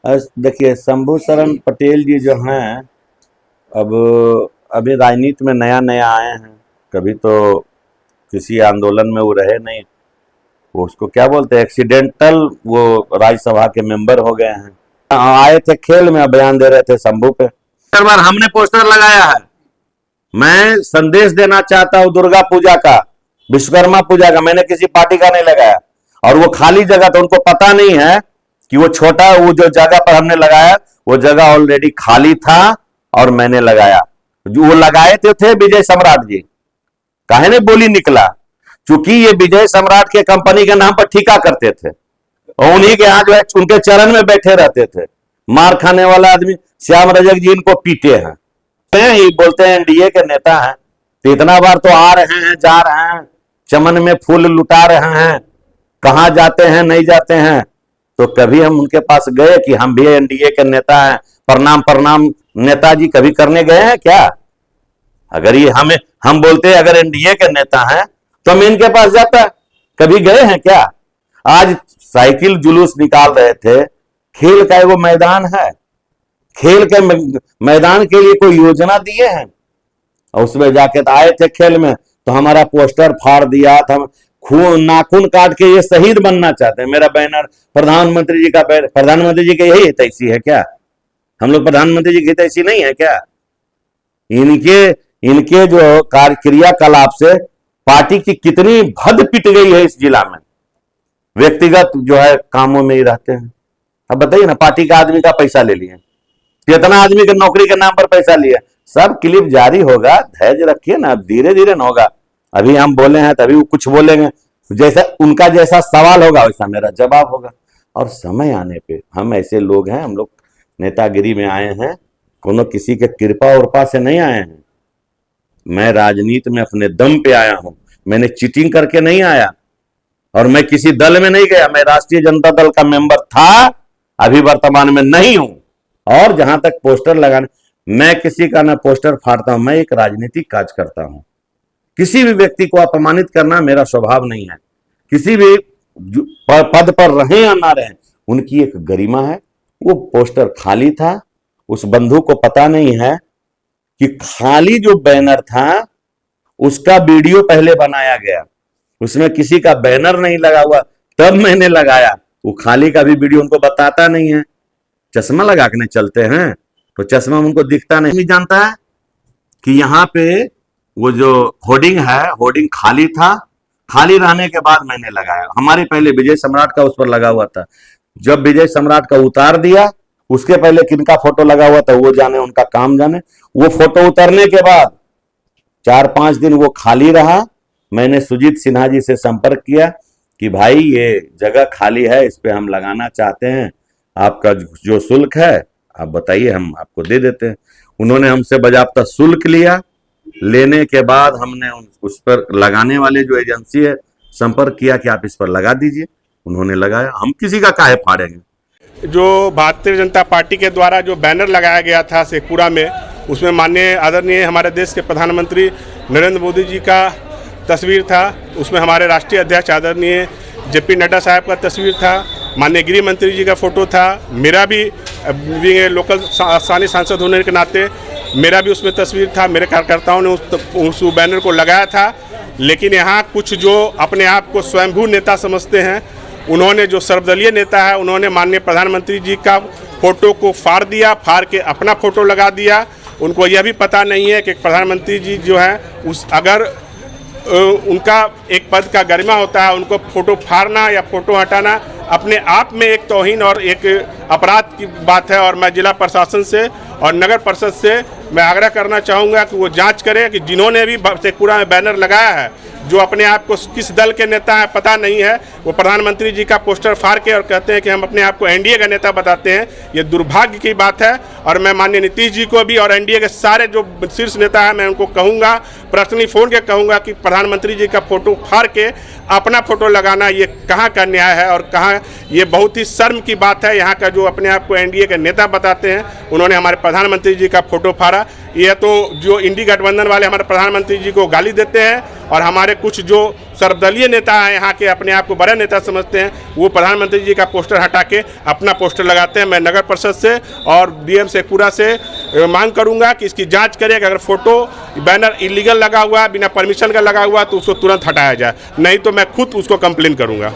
देखिए, शंभू शरण पटेल जी जो हैं, अब अभी राजनीति में नया नया आए हैं। कभी तो किसी आंदोलन में वो रहे नहीं। वो उसको क्या बोलते हैं, एक्सीडेंटल वो राज्यसभा के मेंबर हो गए हैं। आए थे खेल में, बयान दे रहे थे शंभू पे। हर बार हमने पोस्टर लगाया है। मैं संदेश देना चाहता हूँ दुर्गा पूजा का, विश्वकर्मा पूजा का, मैंने किसी पार्टी का नहीं लगाया। और वो खाली जगह, तो उनको पता नहीं है कि वो छोटा, वो जो जगह पर हमने लगाया वो जगह ऑलरेडी खाली था और मैंने लगाया। जो वो लगाए थे विजय सम्राट जी, काहे ने बोली निकला, क्योंकि ये विजय सम्राट के कंपनी के नाम पर ठिका करते थे और उन्हीं के यहाँ जो है उनके चरण में बैठे रहते थे। मार खाने वाला आदमी श्याम रजक जी इनको पीटे हैं। ये बोलते हैं एनडीए के नेता हैं, तो इतना बार तो आ रहे हैं, जा रहे हैं, चमन में फूल लुटा रहे हैं, कहां जाते हैं नहीं जाते हैं। तो कभी हम उनके पास गए कि हम भी एनडीए के नेता हैं, प्रणाम प्रणाम नेताजी, कभी करने गए हैं क्या? अगर ये हम बोलते हैं अगर एनडीए के नेता हैं तो हम इनके पास जाता, कभी गए हैं क्या? आज साइकिल जुलूस निकाल रहे थे। खेल का वो मैदान है, खेल के मैदान के लिए कोई योजना दिए हैं? और उसमें जाके तो आए थे खेल में तो हमारा पोस्टर फाड़ दिया था। खून नाखून काट के ये शहीद बनना चाहते हैं। मेरा बैनर प्रधानमंत्री जी का, प्रधानमंत्री जी की यही हितैषी है क्या? हम लोग प्रधानमंत्री जी की हितैषी नहीं है क्या? इनके जो क्रियाकलाप से पार्टी की कितनी भद पिट गई है इस जिला में। व्यक्तिगत जो है कामों में ही रहते हैं। अब बताइए ना, पार्टी का आदमी का पैसा ले लिए, कितना आदमी के नौकरी के नाम पर पैसा लिया। सब क्लिप जारी होगा, धैर्य रखिए ना, धीरे धीरे न होगा। अभी हम बोले हैं तभी वो कुछ बोलेंगे, जैसा उनका जैसा सवाल होगा वैसा मेरा जवाब होगा। और समय आने पे, हम ऐसे लोग हैं, हम लोग नेतागिरी में आए हैं, कोनो किसी के कृपा उर्पा से नहीं आए हैं। मैं राजनीति में अपने दम पे आया हूं, मैंने चीटिंग करके नहीं आया और मैं किसी दल में नहीं गया। मैं राष्ट्रीय जनता दल का मेंबर था, अभी वर्तमान में नहीं हूं। और जहां तक पोस्टर लगाने, मैं किसी का ना पोस्टर फाड़ता हूं, मैं एक राजनीतिक काज करता हूं। किसी भी व्यक्ति को अपमानित करना मेरा स्वभाव नहीं है। किसी भी पद पर रहे या ना रहे, उनकी एक गरिमा है। वो पोस्टर खाली था, उस बंधु को पता नहीं है कि खाली जो बैनर था उसका वीडियो पहले बनाया गया, उसमें किसी का बैनर नहीं लगा हुआ, तब मैंने लगाया। वो खाली का भी वीडियो उनको बताता नहीं है। चश्मा लगा के नहीं चलते हैं तो चश्मा उनको दिखता नहीं जानता है कि यहाँ पे वो जो होर्डिंग है, होर्डिंग खाली था। खाली रहने के बाद मैंने लगाया। हमारे पहले विजय सम्राट का उस पर लगा हुआ था। जब विजय सम्राट का उतार दिया, उसके पहले किनका फोटो लगा हुआ था वो जाने, उनका काम जाने। वो फोटो उतरने के बाद 4-5 दिन वो खाली रहा। मैंने सुजीत सिन्हा जी से संपर्क किया कि भाई ये जगह खाली है, इस पे हम लगाना चाहते हैं, आपका जो शुल्क है आप बताइए, हम आपको दे देते हैं। उन्होंने हमसे बाजाबता शुल्क लिया। लेने के बाद हमने उस पर लगाने वाले जो एजेंसी है संपर्क किया कि आप इस पर लगा दीजिए। उन्होंने लगाया। हम किसी का काहे फाड़ेंगे। जो भारतीय जनता पार्टी के द्वारा जो बैनर लगाया गया था शेखपुरा में, उसमें माननीय आदरणीय हमारे देश के प्रधानमंत्री नरेंद्र मोदी जी का तस्वीर था। उसमें हमारे राष्ट्रीय अध्यक्ष आदरणीय जेपी नड्डा साहब का तस्वीर था, माननीय गृह मंत्री जी का फोटो था, मेरा भी लोकल स्थानीय सांसद होने के नाते मेरा भी उसमें तस्वीर था। मेरे कार्यकर्ताओं ने उस बैनर को लगाया था। लेकिन यहाँ कुछ जो अपने आप को स्वयंभू नेता समझते हैं, उन्होंने, जो सर्वदलीय नेता है, उन्होंने माननीय प्रधानमंत्री जी का फोटो को फाड़ दिया, फाड़ के अपना फोटो लगा दिया। उनको यह भी पता नहीं है कि प्रधानमंत्री जी जो है अगर उनका एक पद का गरिमा होता है, उनको फोटो फाड़ना या फोटो हटाना अपने आप में एक तौहीन और एक अपराध की बात है। और मैं जिला प्रशासन से और नगर परिषद से मैं आग्रह करना चाहूँगा कि वो जांच करें कि जिन्होंने भी शेखपुरा में बैनर लगाया है, जो अपने आप को किस दल के नेता है पता नहीं है, वो प्रधानमंत्री जी का पोस्टर फाड़ के और कहते हैं कि हम अपने आप को एनडीए का नेता बताते हैं। ये दुर्भाग्य की बात है। और मैं माननीय नीतीश जी को भी और एनडीए के सारे जो शीर्ष नेता हैं, मैं उनको कहूँगा, पर्सनली फ़ोन के कहूँगा कि प्रधानमंत्री जी का फोटो फाड़ के अपना फोटो लगाना ये कहाँ का न्याय है और कहाँ, ये बहुत ही शर्म की बात है। यहाँ का जो अपने आप को एनडीए के नेता बताते हैं, उन्होंने हमारे प्रधानमंत्री जी का फोटो फाड़ा। ये तो जो इंडी गठबंधन वाले हमारे प्रधानमंत्री जी को गाली देते हैं और हमारे कुछ जो सर्वदलीय नेता हैं यहाँ के, अपने आप को बड़े नेता समझते हैं, वो प्रधानमंत्री जी का पोस्टर हटा के अपना पोस्टर लगाते हैं। मैं नगर परिषद से और डीएम शेखपुरा से मांग करूंगा कि इसकी जांच करें कि अगर फोटो बैनर इलीगल लगा हुआ, बिना परमिशन का लगा हुआ, तो उसको तुरंत हटाया जाए, नहीं तो मैं खुद उसको कंप्लेन करूंगा।